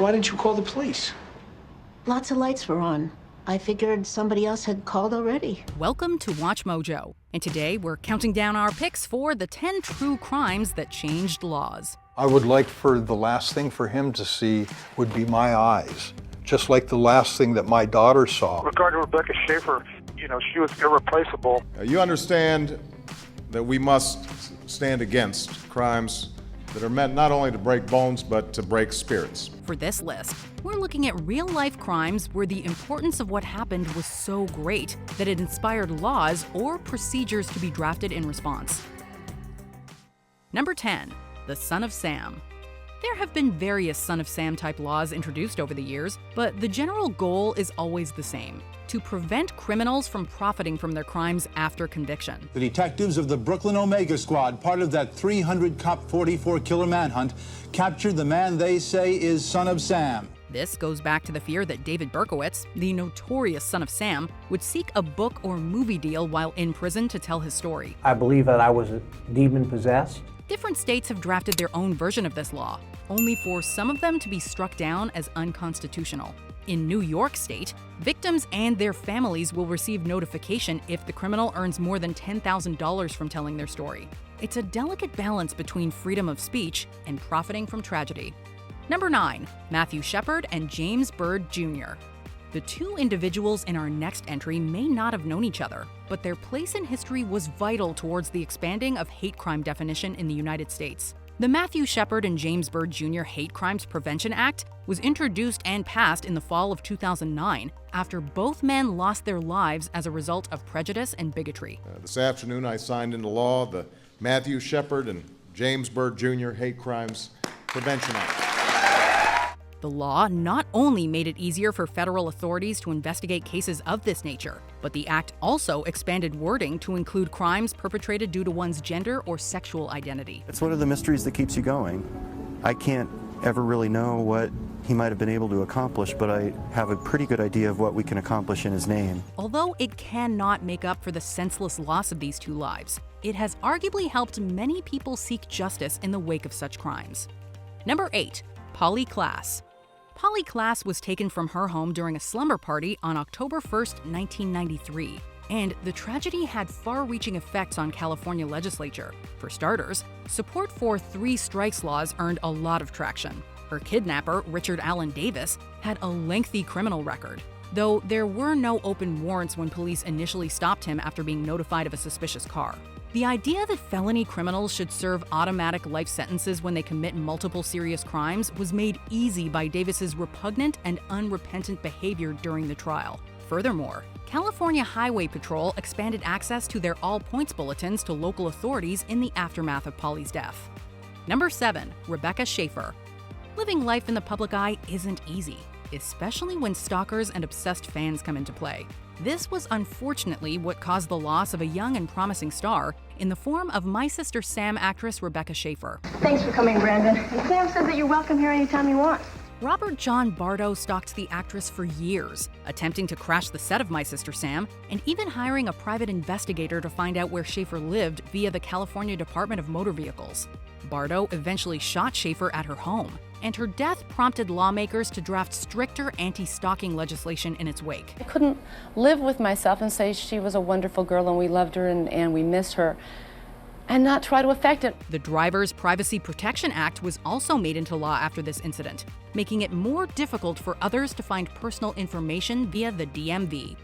why didn't you call the police? Lots of lights were on. I figured somebody else had called already. Welcome to Watch Mojo, and today we're counting down our picks for the 10 true crimes that changed laws. I would like for the last thing for him to see would be my eyes, just like the last thing that my daughter saw. Regarding Rebecca Schaeffer, she was irreplaceable. You understand that we must stand against crimes that are meant not only to break bones, but to break spirits. For this list, we're looking at real-life crimes where the importance of what happened was so great that it inspired laws or procedures to be drafted in response. Number 10. The Son of Sam. There have been various Son of Sam type laws introduced over the years, but the general goal is always the same: to prevent criminals from profiting from their crimes after conviction. The detectives of the Brooklyn Omega Squad, part of that 300-cop 44-killer manhunt, captured the man they say is Son of Sam. This goes back to the fear that David Berkowitz, the notorious Son of Sam, would seek a book or movie deal while in prison to tell his story. I believe that I was demon-possessed. Different states have drafted their own version of this law, only for some of them to be struck down as unconstitutional. In New York State, victims and their families will receive notification if the criminal earns more than $10,000 from telling their story. It's a delicate balance between freedom of speech and profiting from tragedy. Number 9. Matthew Shepard and James Byrd Jr. The two individuals in our next entry may not have known each other, but their place in history was vital towards the expanding of hate crime definition in the United States. The Matthew Shepard and James Byrd Jr. Hate Crimes Prevention Act was introduced and passed in the fall of 2009 after both men lost their lives as a result of prejudice and bigotry. This afternoon I signed into law the Matthew Shepard and James Byrd Jr. Hate Crimes Prevention Act. The law not only made it easier for federal authorities to investigate cases of this nature, but the act also expanded wording to include crimes perpetrated due to one's gender or sexual identity. It's one of the mysteries that keeps you going. I can't ever really know what he might have been able to accomplish, but I have a pretty good idea of what we can accomplish in his name. Although it cannot make up for the senseless loss of these two lives, it has arguably helped many people seek justice in the wake of such crimes. Number 8. Polly Klaas. Polly Klaas was taken from her home during a slumber party on October 1st, 1993. And the tragedy had far-reaching effects on California legislature. For starters, support for 3 strikes laws earned a lot of traction. Her kidnapper, Richard Allen Davis, had a lengthy criminal record, though there were no open warrants when police initially stopped him after being notified of a suspicious car. The idea that felony criminals should serve automatic life sentences when they commit multiple serious crimes was made easy by Davis's repugnant and unrepentant behavior during the trial. Furthermore, California Highway Patrol expanded access to their all-points bulletins to local authorities in the aftermath of Polly's death. Number 7. Rebecca Schaeffer. Living life in the public eye isn't easy, especially when stalkers and obsessed fans come into play. This was unfortunately what caused the loss of a young and promising star in the form of My Sister Sam actress Rebecca Schaeffer. Thanks for coming, Brandon. And Sam says that you're welcome here anytime you want. Robert John Bardo stalked the actress for years, attempting to crash the set of My Sister Sam, and even hiring a private investigator to find out where Schaeffer lived via the California Department of Motor Vehicles. Bardo eventually shot Schaeffer at her home, and her death prompted lawmakers to draft stricter anti-stalking legislation in its wake. I couldn't live with myself and say she was a wonderful girl and we loved her and we missed her, and not try to affect it. The Driver's Privacy Protection Act was also made into law after this incident, making it more difficult for others to find personal information via the DMV.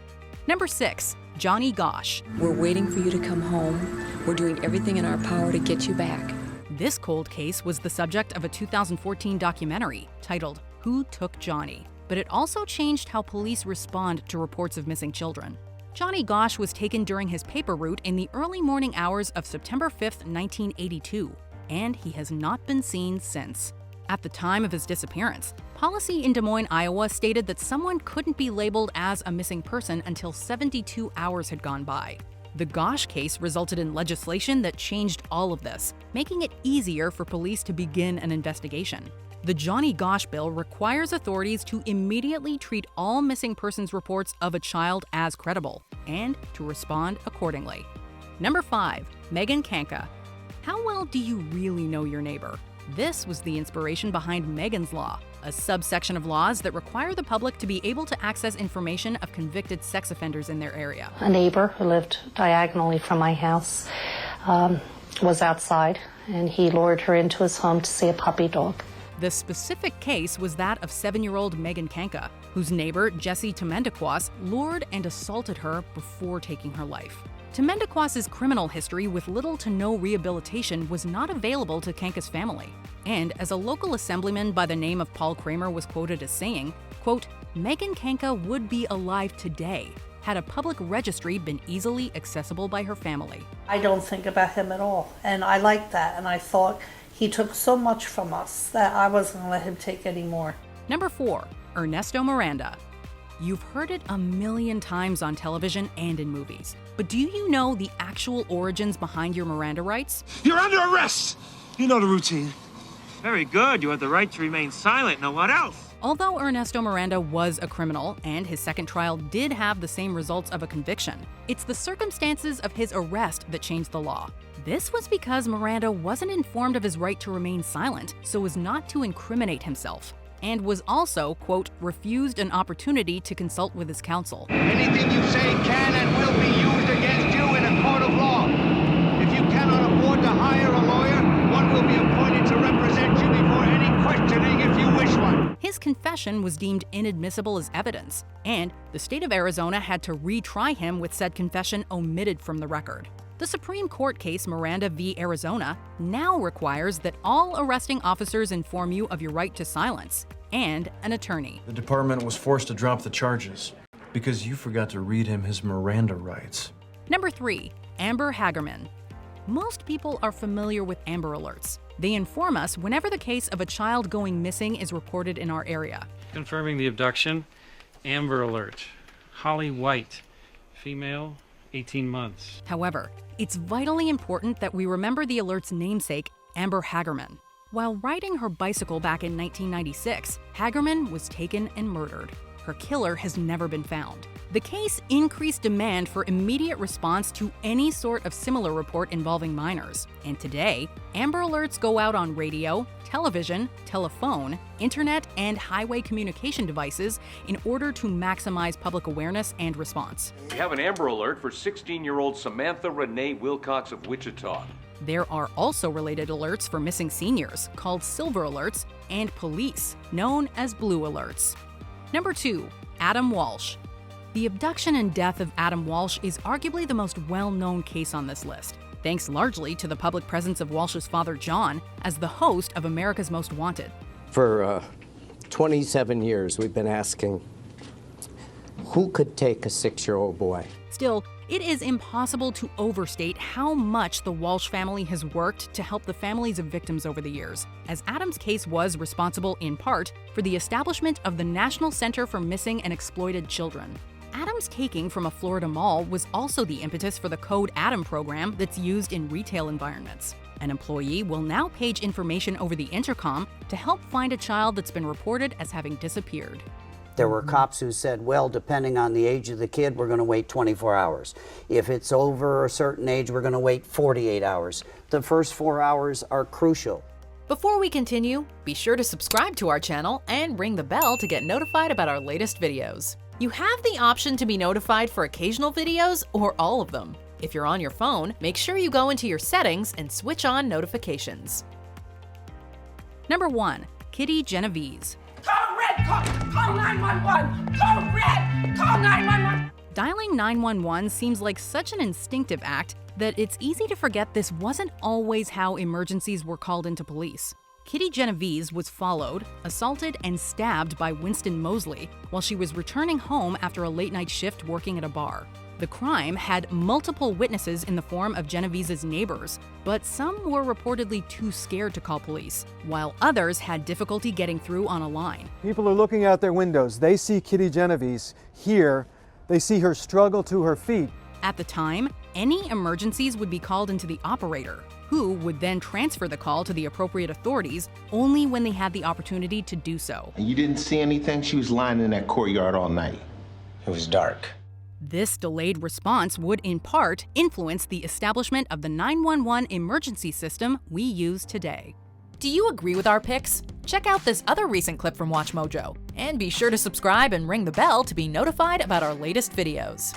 Number 6. Johnny Gosch. We're waiting for you to come home. We're doing everything in our power to get you back. This cold case was the subject of a 2014 documentary titled Who Took Johnny? But it also changed how police respond to reports of missing children. Johnny Gosch was taken during his paper route in the early morning hours of September 5th, 1982, and he has not been seen since. At the time of his disappearance, policy in Des Moines, Iowa stated that someone couldn't be labeled as a missing person until 72 hours had gone by. The Gosch case resulted in legislation that changed all of this, making it easier for police to begin an investigation. The Johnny Gosch bill requires authorities to immediately treat all missing persons reports of a child as credible and to respond accordingly. Number 5. Megan KANKA. How well do you really know your neighbor? This was the inspiration behind Megan's Law, a subsection of laws that require the public to be able to access information of convicted sex offenders in their area. A neighbor who lived diagonally from my house was outside, and he lured her into his home to see a puppy dog. The specific case was that of 7-year-old Megan KANKA, whose neighbor, Jesse Temendekwas, lured and assaulted her before taking her life. Temendekwas' criminal history with little to no rehabilitation was not available to KANKA's family. And as a local assemblyman by the name of Paul Kramer was quoted as saying, quote, "Megan KANKA would be alive today had a public registry been easily accessible by her family." I don't think about him at all, and I like that, and I thought he took so much from us that I wasn't going to let him take any more. Number 4, Ernesto Miranda. You've heard it a million times on television and in movies, but do you know the actual origins behind your Miranda rights? You're under arrest! You know the routine. Very good. You have the right to remain silent. Now what else? Although Ernesto Miranda was a criminal and his second trial did have the same results of a conviction, it's the circumstances of his arrest that changed the law. This was because Miranda wasn't informed of his right to remain silent so as not to incriminate himself, and was also, quote, refused an opportunity to consult with his counsel. Anything you say can and will be used against you in a court of law. If you cannot afford to hire a lawyer, one will be appointed to represent you before any questioning if you wish one. His confession was deemed inadmissible as evidence, and the state of Arizona had to retry him with said confession omitted from the record. The Supreme Court case Miranda v. Arizona now requires that all arresting officers inform you of your right to silence and an attorney. The department was forced to drop the charges because you forgot to read him his Miranda rights. Number 3, Amber Hagerman. Most people are familiar with Amber Alerts. They inform us whenever the case of a child going missing is reported in our area. Confirming the abduction, Amber Alert. Holly White, female, 18 months. However, it's vitally important that we remember the alert's namesake, Amber Hagerman. While riding her bicycle back in 1996, Hagerman was taken and murdered. Her killer has never been found. The case increased demand for immediate response to any sort of similar report involving minors. And today, Amber Alerts go out on radio, television, telephone, internet, and highway communication devices in order to maximize public awareness and response. We have an Amber Alert for 16-year-old Samantha Renee Wilcox of Wichita. There are also related alerts for missing seniors, called Silver Alerts, and police, known as Blue Alerts. Number 2, Adam Walsh. The abduction and death of Adam Walsh is arguably the most well-known case on this list, thanks largely to the public presence of Walsh's father, John, as the host of America's Most Wanted. For 27 years, we've been asking, who could take a 6-year-old boy? Still, it is impossible to overstate how much the Walsh family has worked to help the families of victims over the years, as Adam's case was responsible, in part, for the establishment of the National Center for Missing and Exploited Children. Adam's taking from a Florida mall was also the impetus for the Code Adam program that's used in retail environments. An employee will now page information over the intercom to help find a child that's been reported as having disappeared. There were cops who said, well, depending on the age of the kid, we're going to wait 24 hours. If it's over a certain age, we're going to wait 48 hours. The first 4 hours are crucial. Before we continue, be sure to subscribe to our channel and ring the bell to get notified about our latest videos. You have the option to be notified for occasional videos or all of them. If you're on your phone, make sure you go into your settings and switch on notifications. Number 1, Kitty Genovese. Call red, call 911, call red, call 911. Dialing 911 seems like such an instinctive act that it's easy to forget this wasn't always how emergencies were called into police. Kitty Genovese was followed, assaulted, and stabbed by Winston Mosley while she was returning home after a late-night shift working at a bar. The crime had multiple witnesses in the form of Genovese's neighbors, but some were reportedly too scared to call police, while others had difficulty getting through on a line. People are looking out their windows. They see Kitty Genovese here. They see her struggle to her feet. At the time, any emergencies would be called into the operator, who would then transfer the call to the appropriate authorities only when they had the opportunity to do so. And you didn't see anything? She was lying in that courtyard all night. It was dark. This delayed response would, in part, influence the establishment of the 911 emergency system we use today. Do you agree with our picks? Check out this other recent clip from WatchMojo, and be sure to subscribe and ring the bell to be notified about our latest videos.